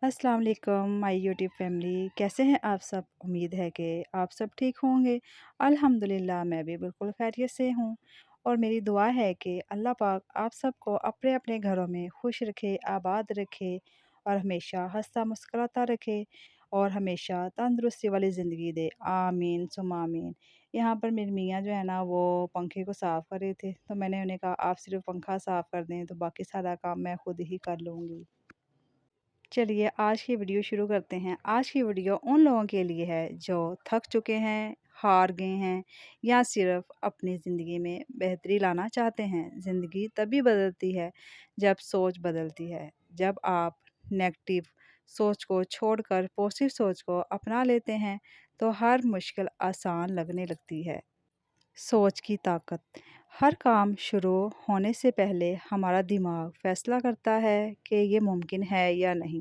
अस्सलाम वालेकुम my YouTube family, कैसे हैं आप सब? उम्मीद है कि आप सब ठीक होंगे। अल्हम्दुलिल्लाह मैं भी बिल्कुल खैरियत से हूँ और मेरी दुआ है कि अल्लाह पाक आप सबको अपने अपने घरों में खुश रखे, आबाद रखे और हमेशा हंसता मुस्कुराता रखे और हमेशा तंदुरुस्ती वाली ज़िंदगी दे। आमीन सुम्मा आमीन। यहाँ पर मेरी मियाँ जो है ना वो पंखे को साफ़ कर रहे थे, तो मैंने उन्हें कहा आप सिर्फ़ पंखा साफ़ कर दें, तो बाकी सारा काम मैं खुद ही कर लूँगी। चलिए आज की वीडियो शुरू करते हैं। आज की वीडियो उन लोगों के लिए है जो थक चुके हैं, हार गए हैं या सिर्फ़ अपनी ज़िंदगी में बेहतरी लाना चाहते हैं। ज़िंदगी तभी बदलती है जब सोच बदलती है। जब आप नेगेटिव सोच को छोड़कर पॉजिटिव सोच को अपना लेते हैं, तो हर मुश्किल आसान लगने लगती है। सोच की ताकत। हर काम शुरू होने से पहले हमारा दिमाग फैसला करता है कि ये मुमकिन है या नहीं।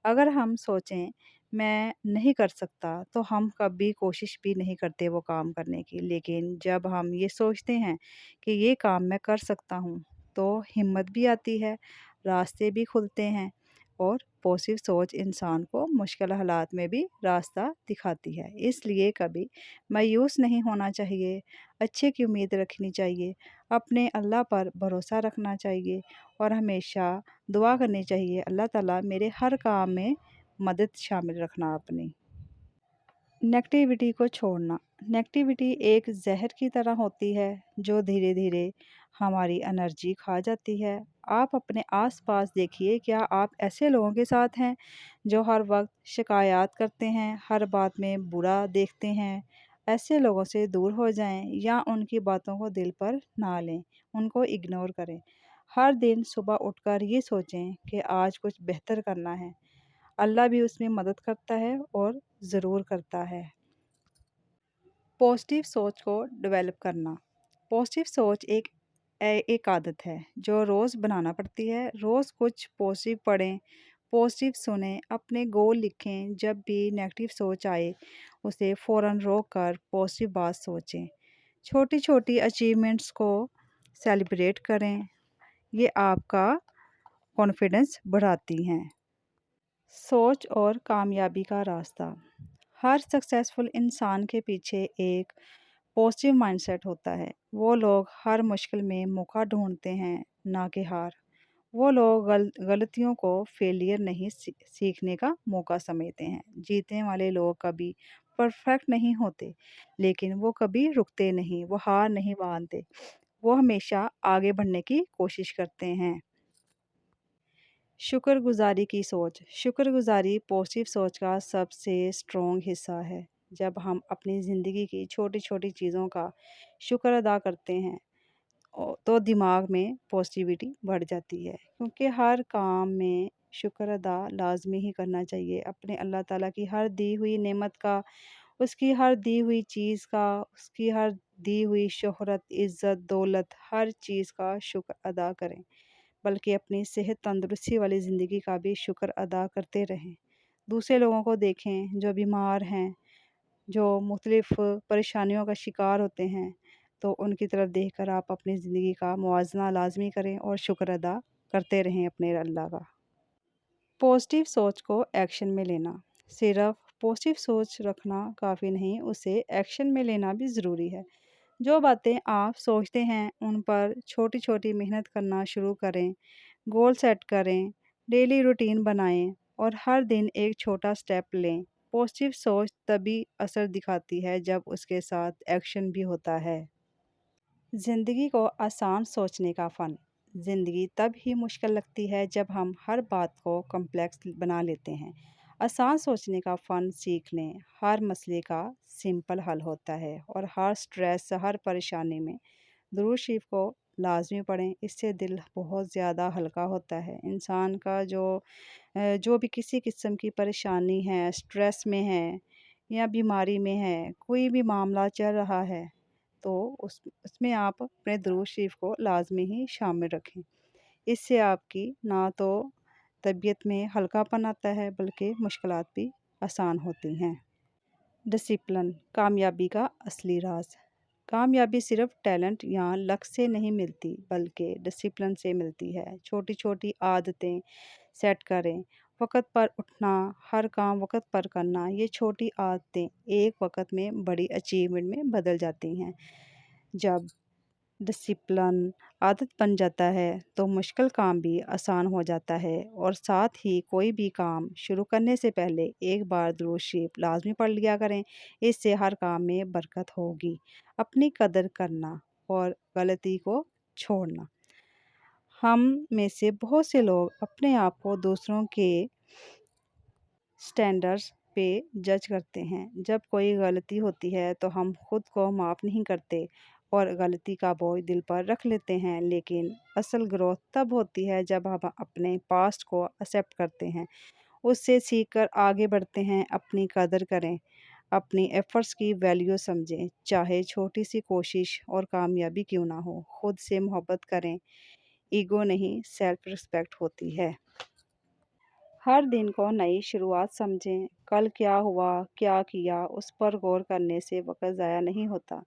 अगर हम सोचें मैं नहीं कर सकता, तो हम कभी कोशिश भी नहीं करते वो काम करने की। लेकिन जब हम ये सोचते हैं कि ये काम मैं कर सकता हूँ, तो हिम्मत भी आती है, रास्ते भी खुलते हैं और पॉजिटिव सोच इंसान को मुश्किल हालात में भी रास्ता दिखाती है। इसलिए कभी मायूस नहीं होना चाहिए, अच्छे की उम्मीद रखनी चाहिए, अपने अल्लाह पर भरोसा रखना चाहिए और हमेशा दुआ करनी चाहिए, अल्लाह ताला मेरे हर काम में मदद शामिल रखना अपनी। नेगेटिविटी को छोड़ना। नेगेटिविटी एक ज़हर की तरह होती है जो धीरे धीरे हमारी एनर्जी खा जाती है। आप अपने आसपास देखिए, क्या आप ऐसे लोगों के साथ हैं जो हर वक्त शिकायत करते हैं, हर बात में बुरा देखते हैं? ऐसे लोगों से दूर हो जाएं या उनकी बातों को दिल पर ना लें, उनको इग्नोर करें। हर दिन सुबह उठकर ये सोचें कि आज कुछ बेहतर करना है। अल्लाह भी उसमें मदद करता है और ज़रूर करता है। पॉजिटिव सोच को डेवलप करना। पॉजिटिव सोच एक आदत है जो रोज़ बनाना पड़ती है। रोज़ कुछ पॉजिटिव पढ़ें, पॉजिटिव सुनें, अपने गोल लिखें। जब भी नेगेटिव सोच आए, उसे फ़ौरन रोक कर पॉजिटिव बात सोचें। छोटी-छोटी अचीवमेंट्स को सेलिब्रेट करें, ये आपका कॉन्फिडेंस बढ़ाती हैं। सोच और कामयाबी का रास्ता। हर सक्सेसफुल इंसान के पीछे एक पॉजिटिव माइंडसेट होता है। वो लोग हर मुश्किल में मौका ढूंढते हैं, ना कि हार। वो लोग गलतियों को फेलियर नहीं सीखने का मौका समझते हैं। जीतने वाले लोग कभी परफेक्ट नहीं होते, लेकिन वो कभी रुकते नहीं, वो हार नहीं मानते। वो हमेशा आगे बढ़ने की कोशिश करते हैं। शुक्रगुज़ारी की सोच। शुक्रगुज़ारी पॉजिटिव सोच का सबसे स्ट्रॉन्ग हिस्सा है। जब हम अपनी ज़िंदगी की छोटी-छोटी चीज़ों का शुक्र अदा करते हैं, तो दिमाग में पॉजिटिविटी बढ़ जाती है। क्योंकि हर काम में शुक्र अदा लाज़मी ही करना चाहिए। अपने अल्लाह ताला की हर दी हुई नेमत का, उसकी हर दी हुई चीज़ का, उसकी हर दी हुई शोहरत, इज़्ज़त, दौलत, हर चीज़ का शुक्र अदा करें। बल्कि अपनी सेहत तंदुरुस्ती वाली ज़िंदगी का भी शुक्र अदा करते रहें। दूसरे लोगों को देखें जो बीमार हैं, जो मुख्तलिफ़ परेशानियों का शिकार होते हैं, तो उनकी तरफ देखकर आप अपनी ज़िंदगी का मुवाज़ना लाज़मी करें और शुक्र अदा करते रहें अपने अल्लाह का। पॉजिटिव सोच को एक्शन में लेना। सिर्फ़ पॉजिटिव सोच रखना काफ़ी नहीं, उसे एक्शन में लेना भी ज़रूरी है। जो बातें आप सोचते हैं, उन पर छोटी-छोटी मेहनत करना शुरू करें। गोल सेट करें, डेली रूटीन बनाएं और हर दिन एक छोटा स्टेप लें। पॉजिटिव सोच तभी असर दिखाती है जब उसके साथ एक्शन भी होता है। ज़िंदगी को आसान सोचने का फ़न। ज़िंदगी तब ही मुश्किल लगती है जब हम हर बात को कॉम्प्लेक्स बना लेते हैं। आसान सोचने का फ़न सीख लें। हर मसले का सिंपल हल होता है और हर स्ट्रेस, हर परेशानी में दुरूद शरीफ को लाज़मी पढ़ें। इससे दिल बहुत ज़्यादा हल्का होता है। इंसान का जो भी किसी किस्म की परेशानी है, स्ट्रेस में है या बीमारी में है, कोई भी मामला चल रहा है, तो उसमें आप अपने दुरूद शरीफ को लाज़मी ही शामिल रखें। इससे आपकी ना तो तबीयत में हल्कापन आता है, बल्कि मुश्किलात भी आसान होती हैं। डिसिप्लिन कामयाबी का असली राज। कामयाबी सिर्फ टैलेंट या लक से नहीं मिलती, बल्कि डिसिप्लिन से मिलती है। छोटी छोटी आदतें सेट करें, वक़्त पर उठना, हर काम वक़्त पर करना, ये छोटी आदतें एक वक़्त में बड़ी अचीवमेंट में बदल जाती हैं। जब डिसिप्लिन आदत बन जाता है तो मुश्किल काम भी आसान हो जाता है, और साथ ही कोई भी काम शुरू करने से पहले एक बार दुरूद शरीफ लाजमी पढ़ लिया करें। इससे हर काम में बरकत होगी। अपनी कदर करना और गलती को छोड़ना। हम में से बहुत से लोग अपने आप को दूसरों के स्टैंडर्ड्स पे जज करते हैं। जब कोई गलती होती है तो हम खुद को माफ़ नहीं करते और गलती का बोझ दिल पर रख लेते हैं, लेकिन असल ग्रोथ तब होती है जब हम अपने पास्ट को एक्सेप्ट करते हैं, उससे सीख कर आगे बढ़ते हैं। अपनी कदर करें, अपनी एफ़र्ट्स की वैल्यू समझें, चाहे छोटी सी कोशिश और कामयाबी क्यों ना हो। खुद से मोहब्बत करें, ईगो नहीं सेल्फ रिस्पेक्ट होती है। हर दिन को नई शुरुआत समझें। कल क्या हुआ, क्या किया, उस पर गौर करने से वक़्त ज़ाया नहीं होता।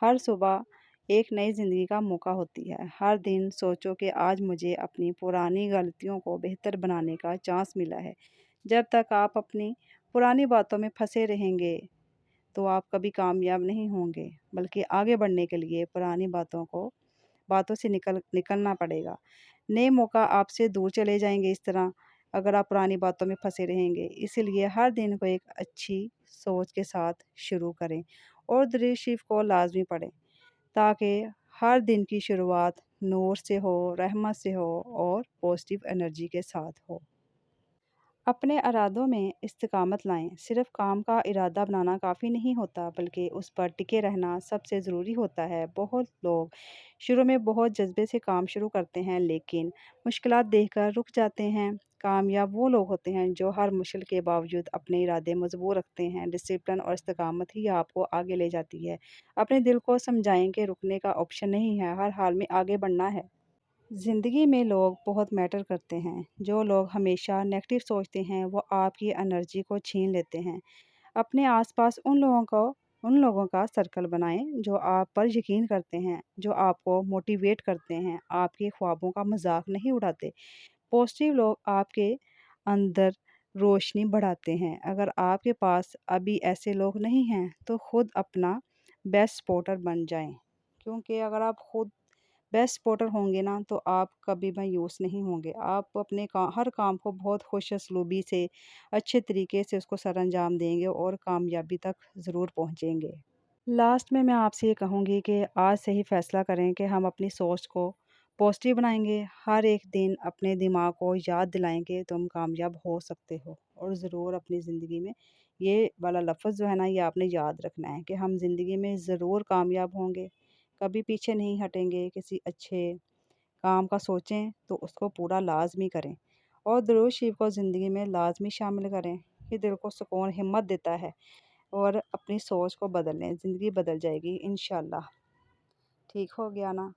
हर सुबह एक नई ज़िंदगी का मौका होती है। हर दिन सोचो कि आज मुझे अपनी पुरानी गलतियों को बेहतर बनाने का चांस मिला है। जब तक आप अपनी पुरानी बातों में फँसे रहेंगे, तो आप कभी कामयाब नहीं होंगे, बल्कि आगे बढ़ने के लिए पुरानी बातों से निकलना पड़ेगा। नए मौका आपसे दूर चले जाएँगे इस तरह, अगर आप पुरानी बातों में फँसे रहेंगे। इसीलिए हर दिन को एक अच्छी सोच के साथ शुरू करें और दरूद शरीफ को लाज़मी पढ़ें, ताकि हर दिन की शुरुआत नूर से हो, रहमत से हो और पॉजिटिव एनर्जी के साथ हो। अपने इरादों में इस्तिकामत लाएँ। सिर्फ़ काम का इरादा बनाना काफ़ी नहीं होता, बल्कि उस पर टिके रहना सबसे ज़रूरी होता है। बहुत लोग शुरू में बहुत जज़्बे से काम शुरू करते हैं, लेकिन मुश्किलात देखकर रुक जाते हैं। कामयाब वो लोग होते हैं जो हर मुश्किल के बावजूद अपने इरादे मज़बूत रखते हैं। डिसिप्लिन और इस्तिकामत ही आपको आगे ले जाती है। अपने दिल को समझाएँ कि रुकने का ऑप्शन नहीं है, हर हाल में आगे बढ़ना है। ज़िंदगी में लोग बहुत मैटर करते हैं। जो लोग हमेशा नेगेटिव सोचते हैं, वो आपकी एनर्जी को छीन लेते हैं। अपने आसपास उन लोगों का सर्कल बनाएं जो आप पर यकीन करते हैं, जो आपको मोटिवेट करते हैं, आपके ख्वाबों का मजाक नहीं उड़ाते। पॉजिटिव लोग आपके अंदर रोशनी बढ़ाते हैं। अगर आपके पास अभी ऐसे लोग नहीं हैं, तो खुद अपना बेस्ट सपोर्टर बन जाएं, क्योंकि अगर आप खुद बेस्ट सपोर्टर होंगे ना, तो आप कभी मायूस नहीं होंगे। आप अपने हर काम को बहुत खुश असलूबी से अच्छे तरीके से उसको सरअंजाम देंगे और कामयाबी तक ज़रूर पहुँचेंगे। लास्ट में मैं आपसे ये कहूँगी कि आज से ही फ़ैसला करें कि हम अपनी सोच को पॉजिटिव बनाएंगे। हर एक दिन अपने दिमाग को याद दिलाएंगे तुम कामयाब हो सकते हो, और ज़रूर अपनी ज़िंदगी में ये वाला लफ्ज़ जो है ना, ये आपने याद रखना है कि हम ज़िंदगी में ज़रूर कामयाब होंगे। कभी पीछे नहीं हटेंगे। किसी अच्छे काम का सोचें तो उसको पूरा लाज़मी करें, और दुरूद शरीफ को ज़िंदगी में लाज़मी शामिल करें। ये दिल को सुकून, हिम्मत देता है, और अपनी सोच को बदल लें, ज़िंदगी बदल जाएगी इंशाल्लाह। ठीक हो गया ना?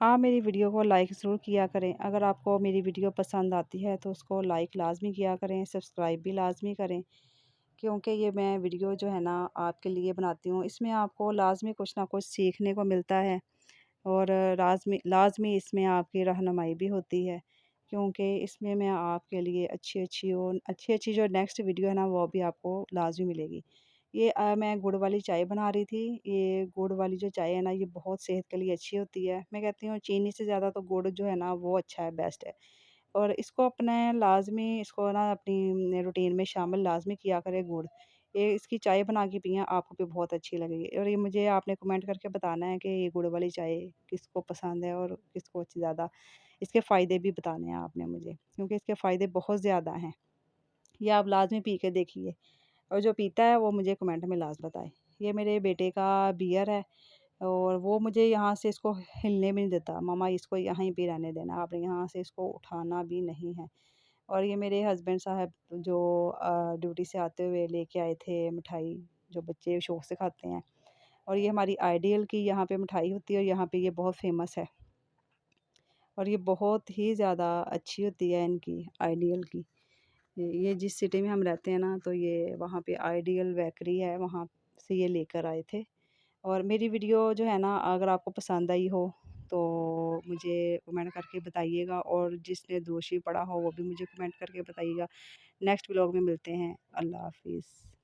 आप मेरी वीडियो को लाइक ज़रूर किया करें। अगर आपको मेरी वीडियो पसंद आती है तो उसको लाइक लाज़मी किया करें, सब्सक्राइब भी लाज़मी करें, क्योंकि ये मैं वीडियो जो है ना आपके लिए बनाती हूँ, इसमें आपको लाज़मी कुछ ना कुछ सीखने को मिलता है, और लाज़मी लाज़मी इसमें आपकी रहनुमाई भी होती है, क्योंकि इसमें मैं आपके लिए अच्छी-अच्छी जो नेक्स्ट वीडियो है ना, वो भी आपको लाज़मी मिलेगी। ये मैं गुड़ वाली चाय बना रही थी। ये गुड़ वाली जो चाय है ना, ये बहुत सेहत के लिए अच्छी होती है। मैं कहती हूँ चीनी से ज़्यादा तो गुड़ जो है ना, वो अच्छा है, बेस्ट है। और इसको अपने लाज़मी इसको ना अपनी रूटीन में शामिल लाज़मी किया करें गुड़। ये इसकी चाय बना के पिएँ, आपको भी बहुत अच्छी लगेगी, और ये मुझे आपने कमेंट करके बताना है कि ये गुड़ वाली चाय किसको पसंद है और किसको अच्छी ज़्यादा। इसके फ़ायदे भी बताने हैं आपने मुझे, क्योंकि इसके फ़ायदे बहुत ज़्यादा हैं। ये आप लाज़मी पी के देखिए, और जो पीता है वो मुझे कमेंट में लाज़ बताए। ये मेरे बेटे का बियर है, और वो मुझे यहाँ से इसको हिलने भी नहीं देता। मम्मा इसको यहीं पे रहने देना, आपने यहाँ से इसको उठाना भी नहीं है। और ये मेरे हस्बैंड साहब जो ड्यूटी से आते हुए लेके आए थे मिठाई, जो बच्चे शौक से खाते हैं। और ये हमारी आइडियल की यहाँ पे मिठाई होती है, और यहाँ पे ये बहुत फेमस है, और ये बहुत ही ज़्यादा अच्छी होती है इनकी आइडियल की। ये जिस सिटी में हम रहते हैं ना, तो ये वहाँ पे आइडियल बेकरी है, वहाँ से ये लेकर आए थे। और मेरी वीडियो जो है ना, अगर आपको पसंद आई हो تو مجھے کمنٹ کر کے بتائیے گا، اور جس نے درود شریف پڑھا ہو وہ بھی مجھے کمنٹ کر کے بتائیے گا۔ نیکسٹ ولاگ میں ملتے ہیں۔ اللہ حافظ۔